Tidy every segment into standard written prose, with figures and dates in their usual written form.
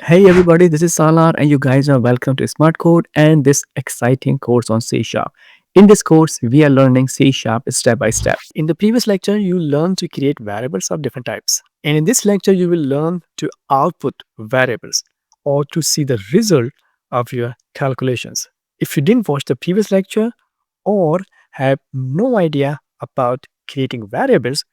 Hey everybody, this is Salar and you guys are welcome to Smart Code and this exciting course on C Sharp. In this course, we are learning C Sharp step by step. In the previous lecture, you learned to create variables of different types. And in this lecture, you will learn to output variables or to see the result of your calculations. If you didn't watch the previous lecture or have no idea about creating variables,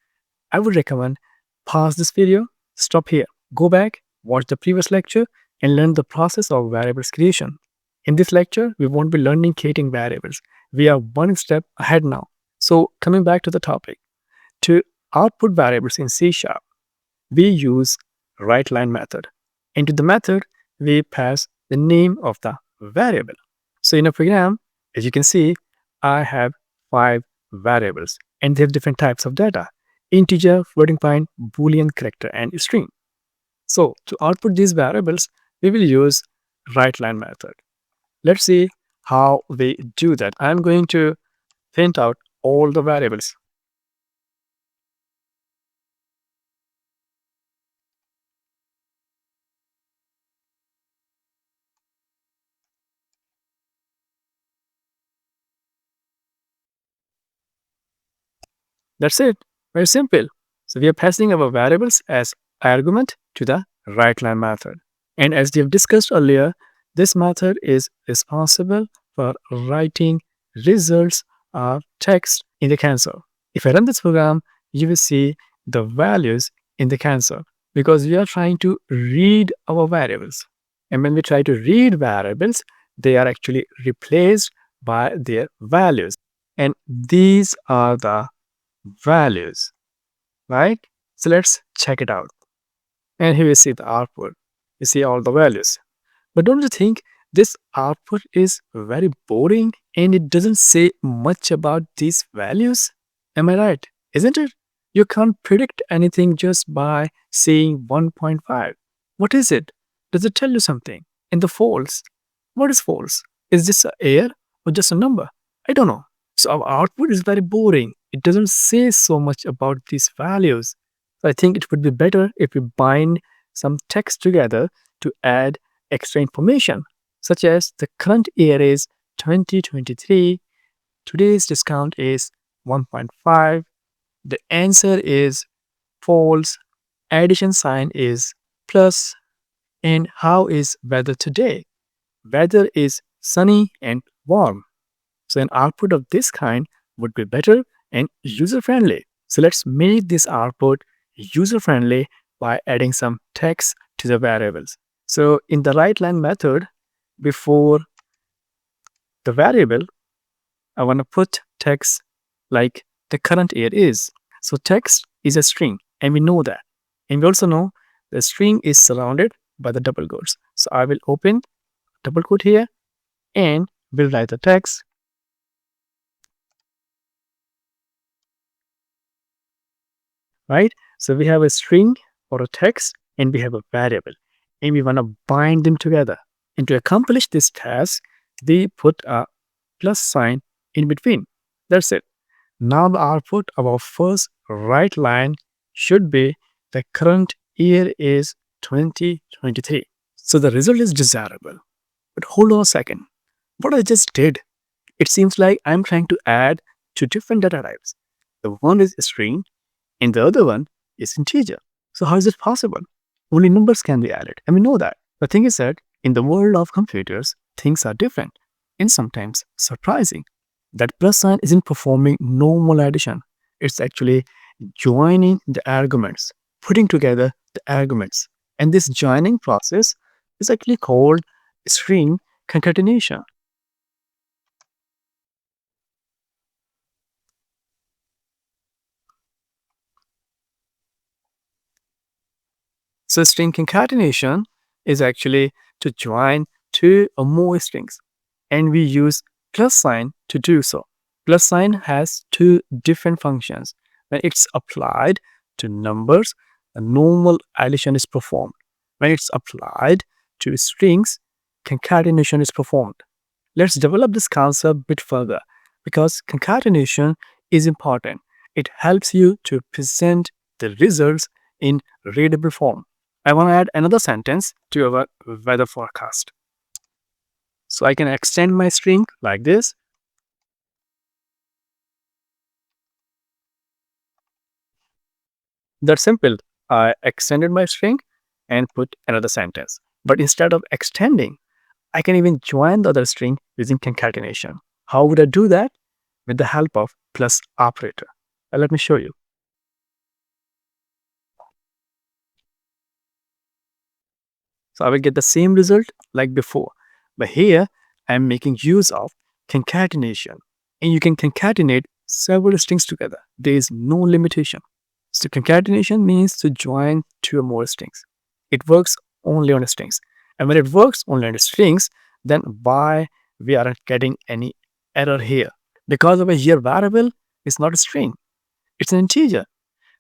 I would recommend pause this video, stop here, go back, watch the previous lecture, and learn the process of variables creation. In this lecture, we won't be learning creating variables. We are one step ahead now. So, coming back to the topic, to output variables in C Sharp, we use write line method. Into the method, we pass the name of the variable. So, in a program, as you can see, I have 5 variables and they have different types of data: integer, floating point, boolean, character, and string. So to output these variables, we will use write line method. Let's see how we do that. I'm going to print out all the variables. That's it. Very simple. So we are passing our variables as argument to the write line method. And as we have discussed earlier, this method is responsible for writing results of text in the console. If I run this program, you will see the values in the console because we are trying to read our variables. And when we try to read variables, they are actually replaced by their values. And these are the values, right? So let's check it out. And here we see the output. You see all the values. But don't you think this output is very boring and it doesn't say much about these values? Am I right? Isn't it? You can't predict anything just by saying 1.5. What is it? Does it tell you something? And the false. What is false? Is this a air or just a number? I don't know. So our output is very boring. It doesn't say so much about these values. So I think it would be better if we bind some text together to add extra information, such as the current year is 2023, today's discount is 1.5, the answer is false, addition sign is plus, and how is weather today? Weather is sunny and warm. So an output of this kind would be better and user-friendly. So let's make this output user-friendly by adding some text to the variables. So in the write line method, before the variable, I want to put text like the current year is. So text is a string and we know that. And we also know the string is surrounded by the double quotes. So I will open double quote here and will write the text. Right? So we have a string or a text and we have a variable and we want to bind them together. And to accomplish this task, we put a plus sign in between. That's it. Now the output of our first write line should be the current year is 2023. So the result is desirable. But hold on a second. What I just did, it seems like I'm trying to add two different data types. The one is string and the other one is integer. So how is it possible? Only numbers can be added, and we know that. The thing is that in the world of computers, things are different and sometimes surprising. That plus sign isn't performing normal addition. It's actually joining the arguments, putting together the arguments. And this joining process is actually called string concatenation. So string concatenation is actually to join two or more strings, and we use plus sign to do so. Plus sign has two different functions. When it's applied to numbers, a normal addition is performed. When it's applied to strings, concatenation is performed. Let's develop this concept a bit further because concatenation is important. It helps you to present the results in readable form. I want to add another sentence to our weather forecast. So I can extend my string like this. That's simple. I extended my string and put another sentence. But instead of extending, I can even join the other string using concatenation. How would I do that? With the help of plus operator. Let me show you. So I will get the same result like before. But here I'm making use of concatenation. And you can concatenate several strings together. There is no limitation. So concatenation means to join two or more strings. It works only on strings. And when it works only on strings, then why we aren't getting any error here? Because our year variable is not a string, it's an integer.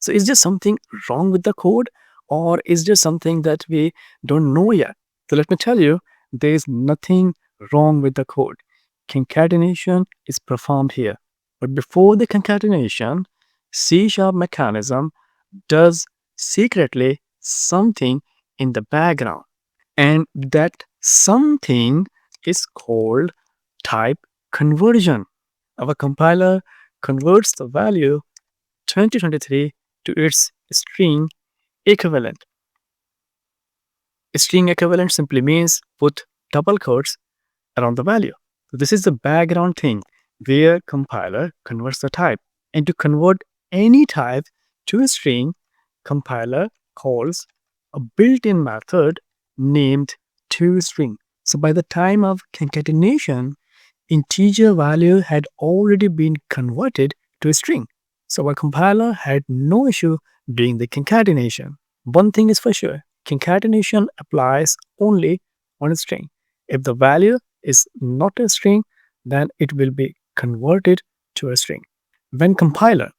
So is there something wrong with the code, or is there something that we don't know yet? So let me tell you, there is nothing wrong with the code. Concatenation is performed here. But before the concatenation, C sharp mechanism does secretly something in the background. And that something is called type conversion. Our compiler converts the value 2023 to its string equivalent. String equivalent simply means put double quotes around the value. So this is the background thing where compiler converts the type. And to convert any type to a string, compiler calls a built-in method named toString. So by the time of concatenation, integer value had already been converted to a string. So our compiler had no issue doing the concatenation. One thing is for sure, concatenation applies only on a string. If the value is not a string, then it will be converted to a string. When compiler,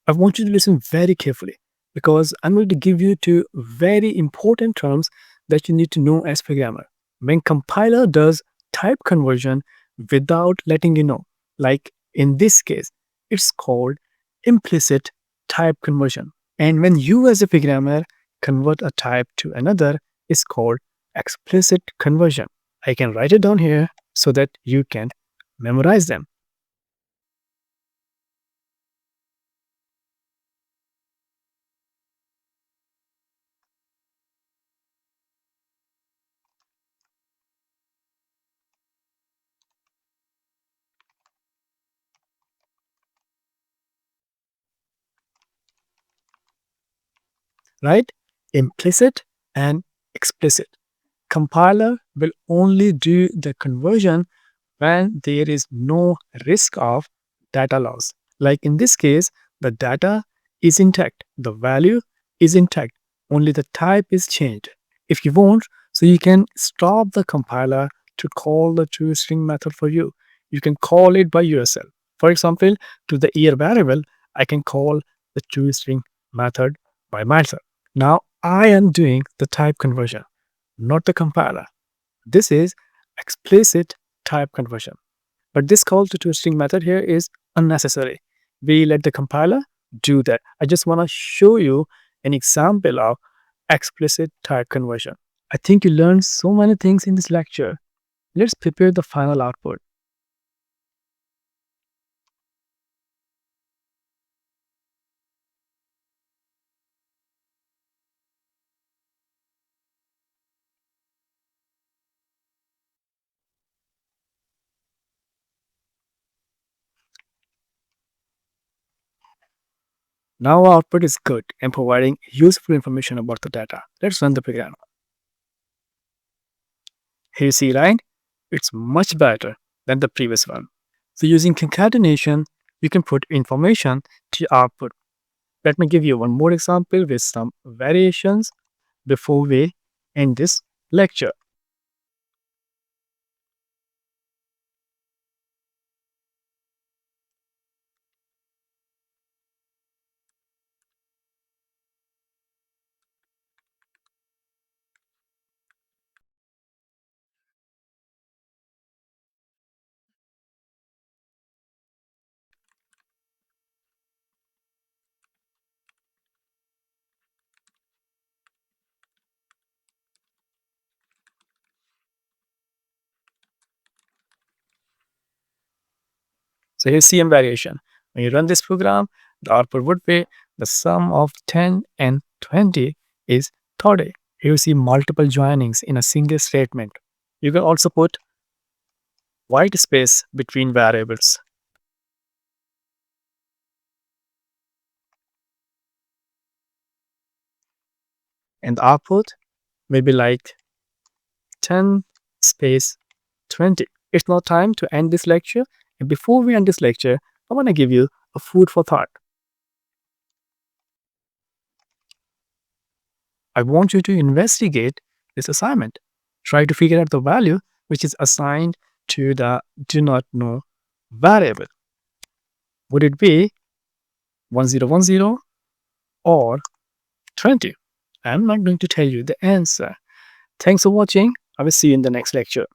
I want you to listen very carefully because I'm going to give you two very important terms that you need to know as programmer. When compiler does type conversion without letting you know, like in this case, it's called implicit type conversion. And when you as a programmer convert a type to another, it's called explicit conversion. I can write it down here so that you can memorize them. Right? Implicit and explicit. Compiler will only do the conversion when there is no risk of data loss. Like in this case, the data is intact, the value is intact, only the type is changed. If you want, so you can stop the compiler to call the toString method for you. You can call it by yourself. For example, to the year variable, I can call the toString method by myself. Now I am doing the type conversion, not the compiler. This is explicit type conversion. But this call to toString method here is unnecessary. We let the compiler do that. I just want to show you an example of explicit type conversion. I think you learned so many things in this lecture. Let's prepare the final output. Now our output is good and providing useful information about the data. Let's run the program. Here you see, right? It's much better than the previous one. So using concatenation, you can put information to your output. Let me give you one more example with some variations before we end this lecture. So here's CM variation. When you run this program, the output would be the sum of 10 and 20 is 30. Here you see multiple joinings in a single statement. You can also put white space between variables. And the output will be like 10 space 20. It's now time to end this lecture. And before we end this lecture, I want to give you a food for thought. I want you to investigate this assignment. Try to figure out the value which is assigned to the do not know variable. Would it be 1010 or 20? I'm not going to tell you the answer. Thanks for watching. I will see you in the next lecture.